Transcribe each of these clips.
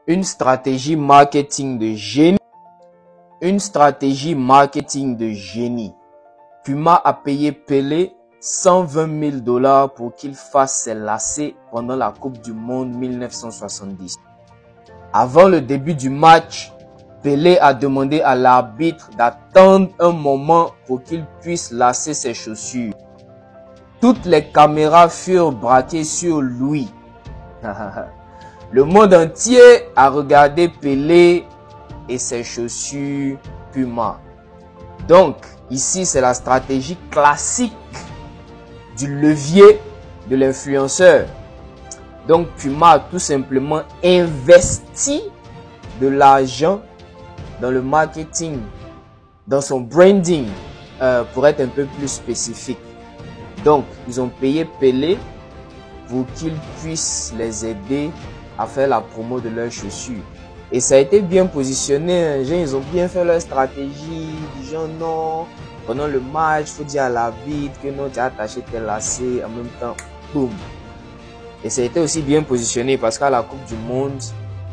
Une stratégie marketing de génie. Une stratégie marketing de génie. Puma a payé Pelé 120 000 $ pour qu'il fasse ses lacets pendant la Coupe du Monde 1970. Avant le début du match, Pelé a demandé à l'arbitre d'attendre un moment pour qu'il puisse lacer ses chaussures. Toutes les caméras furent braquées sur lui. Le monde entier a regardé Pelé et ses chaussures Puma. Donc, ici, c'est la stratégie classique du levier de l'influenceur. Donc, Puma a tout simplement investi de l'argent dans le marketing, dans son branding, pour être un peu plus spécifique. Donc, ils ont payé Pelé pour qu'il puisse les aider à faire la promo de leurs chaussures. Et ça a été bien positionné. Ils ont bien fait leur stratégie. Du genre, non, pendant le match, il faut dire à l'arbitre que non, tu as attaché tes lacets. En même temps, boum. Et ça a été aussi bien positionné parce qu'à la Coupe du Monde,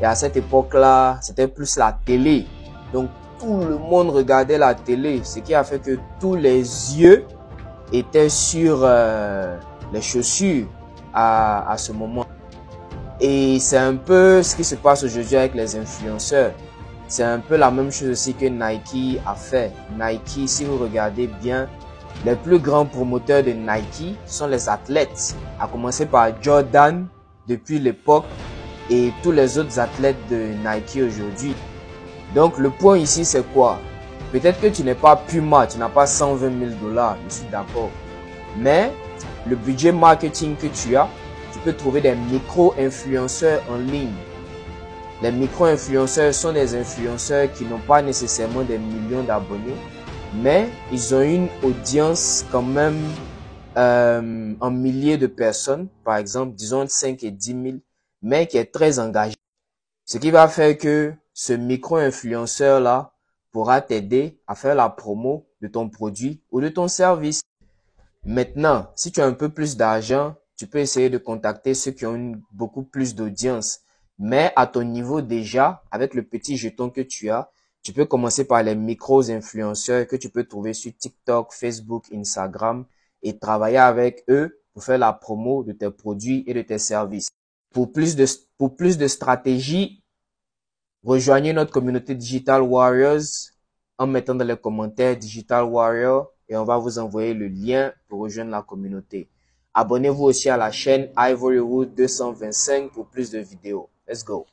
et à cette époque-là, c'était plus la télé. Donc, tout le monde regardait la télé. Ce qui a fait que tous les yeux étaient sur les chaussures à ce moment. Et c'est un peu ce qui se passe aujourd'hui avec les influenceurs. C'est un peu la même chose aussi que Nike a fait. Nike, si vous regardez bien, les plus grands promoteurs de Nike sont les athlètes. À commencer par Jordan depuis l'époque et tous les autres athlètes de Nike aujourd'hui. Donc le point ici c'est quoi? Peut-être que tu n'es pas Puma, tu n'as pas 120 000 $, je suis d'accord. Mais le budget marketing que tu as, tu peux trouver des micro-influenceurs en ligne. Les micro-influenceurs sont des influenceurs qui n'ont pas nécessairement des millions d'abonnés, mais ils ont une audience quand même en milliers de personnes, par exemple, disons 5 et 10 000, mais qui est très engagé. Ce qui va faire que ce micro-influenceur-là pourra t'aider à faire la promo de ton produit ou de ton service. Maintenant, si tu as un peu plus d'argent, tu peux essayer de contacter ceux qui ont beaucoup plus d'audience. Mais à ton niveau déjà, avec le petit jeton que tu as, tu peux commencer par les micros-influenceurs que tu peux trouver sur TikTok, Facebook, Instagram et travailler avec eux pour faire la promo de tes produits et de tes services. Pour plus de stratégies, rejoignez notre communauté Digital Warriors en mettant dans les commentaires Digital Warrior et on va vous envoyer le lien pour rejoindre la communauté. Abonnez-vous aussi à la chaîne Ivorywood 225 pour plus de vidéos. Let's go!